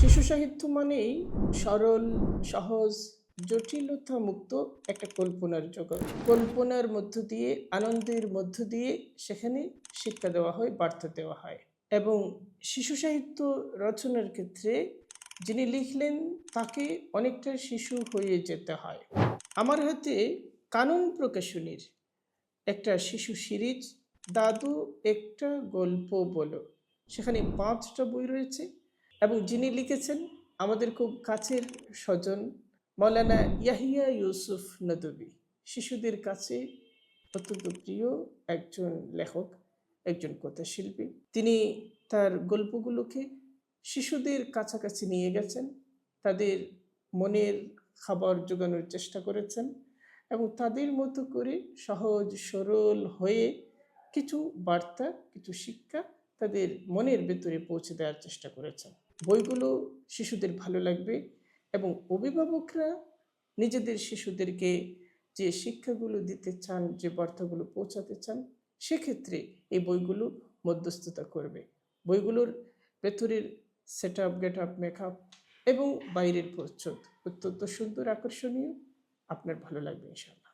শিশু সাহিত্য মানেই সরল, সহজ, জটিলতা মুক্ত একটা কল্পনার জগৎ। কল্পনার মধ্য দিয়ে, আনন্দের মধ্য দিয়ে সেখানে শিক্ষা দেওয়া হয়, বার্তা দেওয়া হয়। এবং শিশু সাহিত্য রচনার ক্ষেত্রে যিনি লিখলেন তাকে অনেকটা শিশু হয়ে যেতে হয়। আমার হাতে কানন প্রকাশনীর একটা শিশু সিরিজ দাদু একটা গল্প বলো, সেখানে ৫টা বই রয়েছে এবং যিনি লিখেছেন আমাদের খুব কাছের স্বজন মৌলানা ইয়াহিয়া ইউসুফ নদভী। শিশুদের কাছে অত্যন্ত প্রিয় একজন লেখক, একজন কথাশিল্পী। তিনি তার গল্পগুলোকে শিশুদের কাছাকাছি নিয়ে গেছেন, তাদের মনের খাবার জোগানোর চেষ্টা করেছেন এবং তাদের মতো করে সহজ সরল হয়ে কিছু বার্তা, কিছু শিক্ষা তাদের মনের ভেতরে পৌঁছে দেওয়ার চেষ্টা করেছেন। বইগুলো শিশুদের ভালো লাগবে এবং অভিভাবকরা নিজেদের শিশুদেরকে যে শিক্ষাগুলো দিতে চান, যে বার্তাগুলো পৌঁছাতে চান, সেক্ষেত্রে এই বইগুলো মধ্যস্থতা করবে। বইগুলোর ভেতরের set up, get up, makeup এবং বাইরের প্রচ্ছদ অত্যন্ত সুন্দর, আকর্ষণীয়। আপনার ভালো লাগবে ইনশাআল্লাহ।